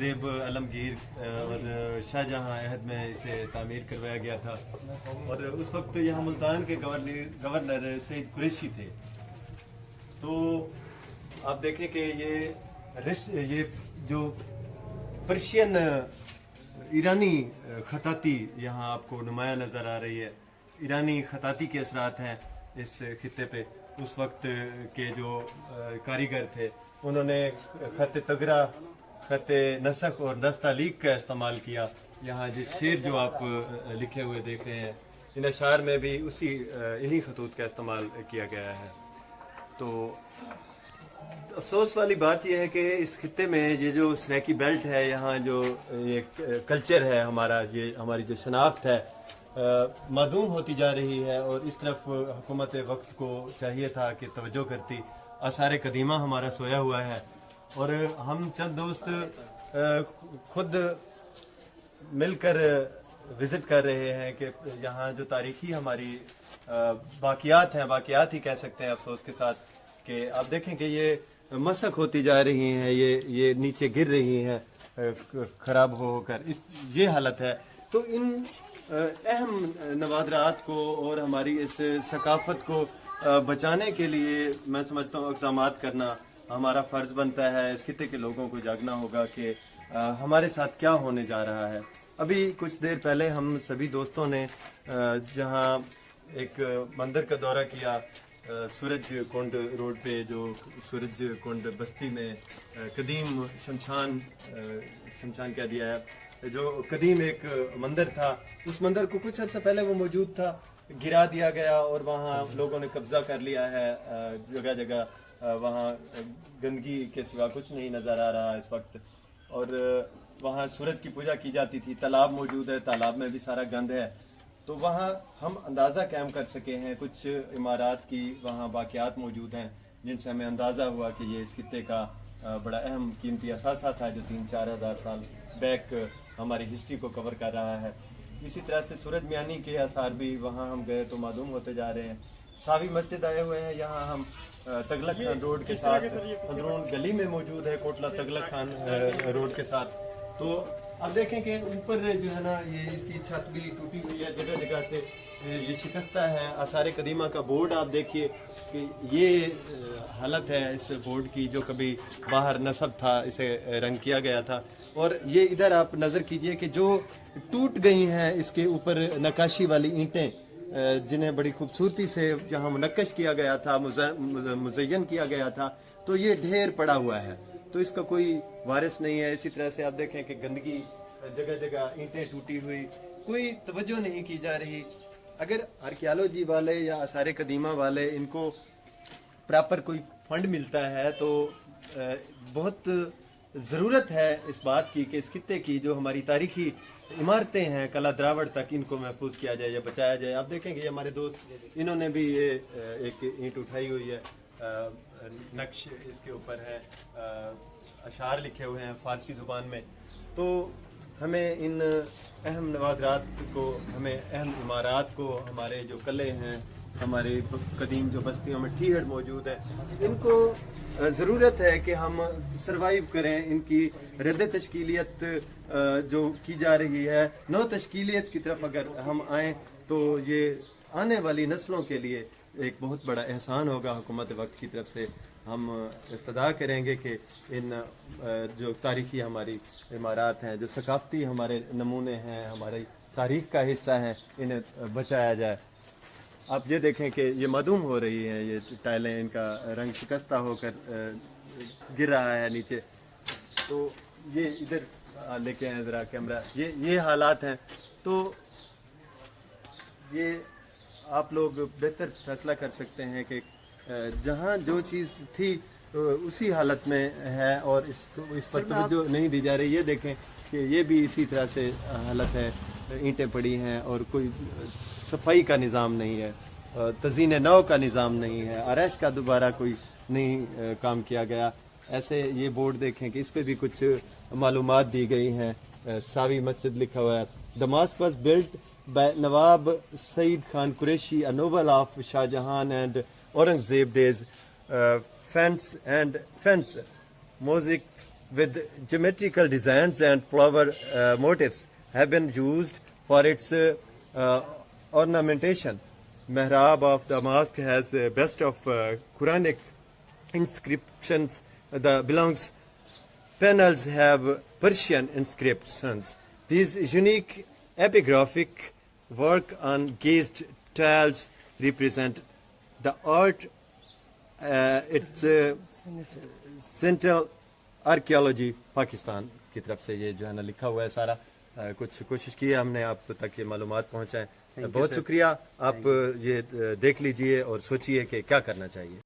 زیب عالمگیر اور شاہجہاں عہد میں اسے تعمیر کروایا گیا تھا، اور اس وقت یہاں ملتان کے گورنر سعید قریشی تھے. تو آپ دیکھیں کہ یہ جو پرشین ایرانی خطاطی یہاں آپ کو نمایاں نظر آ رہی ہے. ایرانی خطاطی کے اثرات ہیں اس خطے پہ. اس وقت کے جو کاریگر تھے انہوں نے خط تگرا، خط نسخ اور نستعلیق کا استعمال کیا. یہاں شعر جو آپ لکھے ہوئے دیکھ رہے ہیں، ان اشعار میں بھی انہی خطوط کا استعمال کیا گیا ہے. تو افسوس والی بات یہ ہے کہ اس خطے میں یہ جو سریکی بیلٹ ہے، یہاں جو یہ کلچر ہے ہمارا، یہ ہماری جو شناخت ہے معدوم ہوتی جا رہی ہے. اور اس طرف حکومت وقت کو چاہیے تھا کہ توجہ کرتی. آثار قدیمہ ہمارا سویا ہوا ہے، اور ہم چند دوست خود مل کر وزٹ کر رہے ہیں کہ یہاں جو تاریخی ہماری باقیات ہیں، باقیات ہی کہہ سکتے ہیں افسوس کے ساتھ، کہ آپ دیکھیں کہ یہ مسخ ہوتی جا رہی ہیں، یہ نیچے گر رہی ہیں خراب ہو کر. یہ حالت ہے. تو ان اہم نوادرات کو اور ہماری اس ثقافت کو بچانے کے لیے میں سمجھتا ہوں اقدامات کرنا ہمارا فرض بنتا ہے. اس خطے کے لوگوں کو جاگنا ہوگا کہ ہمارے ساتھ کیا ہونے جا رہا ہے. ابھی کچھ دیر پہلے ہم سبھی دوستوں نے جہاں ایک مندر کا دورہ کیا، سورج کنڈ روڈ پہ، جو سورج کنڈ بستی میں قدیم شمشان کہہ دیا ہے، جو قدیم ایک مندر تھا. اس مندر کو کچھ عرصہ پہلے وہ موجود تھا، گرا دیا گیا اور وہاں لوگوں نے قبضہ کر لیا ہے. جگہ جگہ وہاں گندگی کے سوا کچھ نہیں نظر آ رہا اس وقت. اور وہاں سورج کی پوجا کی جاتی تھی. تالاب موجود ہے، تالاب میں بھی سارا گند ہے. تو وہاں ہم اندازہ قائم کر سکے ہیں. کچھ عمارات کی وہاں باقیات موجود ہیں جن سے ہمیں اندازہ ہوا کہ یہ اس خطے کا بڑا اہم قیمتی اثاثہ تھا جو 3-4 ہزار سال بیک ہماری ہسٹری کو کور کر رہا ہے. اسی طرح سے سورج میانی کے آثار بھی وہاں ہم گئے تو معلوم ہوتے جا رہے ہیں. ساوی مسجد آئے ہوئے ہیں. یہاں ہم تغلق خان روڈ کے ساتھ اندرون گلی میں موجود ہے، کوٹلہ تغلق خان روڈ کے ساتھ. تو اب دیکھیں کہ اوپر جو ہے نا، یہ اس کی چھت بھی ٹوٹی ہوئی ہے، جگہ جگہ سے یہ شکستہ ہے. آثار قدیمہ کا بورڈ آپ دیکھیے کہ یہ حالت ہے اس بورڈ کی، جو کبھی باہر نصب تھا اسے رنگ کیا گیا تھا. اور یہ ادھر آپ نظر کیجئے کہ جو ٹوٹ گئی ہیں اس کے اوپر نقاشی والی اینٹیں، جنہیں بڑی خوبصورتی سے جہاں منقش کیا گیا تھا، مزین کیا گیا تھا، تو یہ ڈھیر پڑا ہوا ہے. تو اس کا کوئی وارث نہیں ہے. اسی طرح سے آپ دیکھیں کہ گندگی جگہ جگہ، اینٹیں ٹوٹی ہوئی، کوئی توجہ نہیں کی جا رہی. اگر آرکیالوجی والے یا آثار قدیمہ والے ان کو پراپر کوئی فنڈ ملتا ہے تو بہت ضرورت ہے اس بات کی کہ اس خطے کی جو ہماری تاریخی عمارتیں ہیں قلعہ دراوڑ تک، ان کو محفوظ کیا جائے یا بچایا جائے. آپ دیکھیں گے یہ ہمارے دوست، انہوں نے بھی یہ ایک اینٹ اٹھائی ہوئی ہے، نقش اس کے اوپر ہے، اشعار لکھے ہوئے ہیں فارسی زبان میں. تو ہمیں ان اہم نوادرات کو، ہمیں اہم عمارات کو، ہمارے جو قلعے ہیں، ہمارے قدیم جو بستیوں میں ٹھیہر موجود ہے، ان کو ضرورت ہے کہ ہم سروائیو کریں. ان کی رد تشکیلیت جو کی جا رہی ہے، نو تشکیلیت کی طرف اگر ہم آئیں تو یہ آنے والی نسلوں کے لیے ایک بہت بڑا احسان ہوگا حکومت وقت کی طرف سے. ہم استدعا کریں گے کہ ان جو تاریخی ہماری عمارات ہیں، جو ثقافتی ہمارے نمونے ہیں، ہماری تاریخ کا حصہ ہیں، انہیں بچایا جائے. آپ یہ دیکھیں کہ یہ معدوم ہو رہی ہیں، یہ ٹائلیں، ان کا رنگ شکستہ ہو کر گر رہا ہے نیچے. تو یہ ادھر لے کے آئیں ذرا کیمرہ. یہ حالات ہیں. تو یہ آپ لوگ بہتر فیصلہ کر سکتے ہیں کہ جہاں جو چیز تھی اسی حالت میں ہے اور اس پر توجہ نہیں دی جا رہی. یہ دیکھیں کہ یہ بھی اسی طرح سے حالت ہے، اینٹیں پڑی ہیں اور کوئی صفائی کا نظام نہیں ہے، تزئین نو کا نظام نہیں ہے، آرائش کا دوبارہ کوئی نہیں کام کیا گیا. ایسے یہ بورڈ دیکھیں کہ اس پہ بھی کچھ معلومات دی گئی ہیں. ساوی مسجد لکھا ہوا ہے. The mosque was built by Nawab Said Khan Qureshi, a noble of Shah Jahan and Aurangzeb days. Fence, mosaics with geometrical designs and flower motifs have been used for its ornamentation. Mihrab of the mosque has a best of Quranic inscriptions. The belongs panels have Persian inscriptions. These unique epigraphic work on glazed tiles represent the art. It's Central Archaeology Pakistan کی طرف سے یہ جو ہے نا لکھا ہوا ہے سارا. کچھ کوشش کی ہے ہم نے آپ تک یہ معلومات پہنچائیں. بہت شکریہ. آپ یہ دیکھ لیجئے اور سوچئے کہ کیا کرنا چاہیے.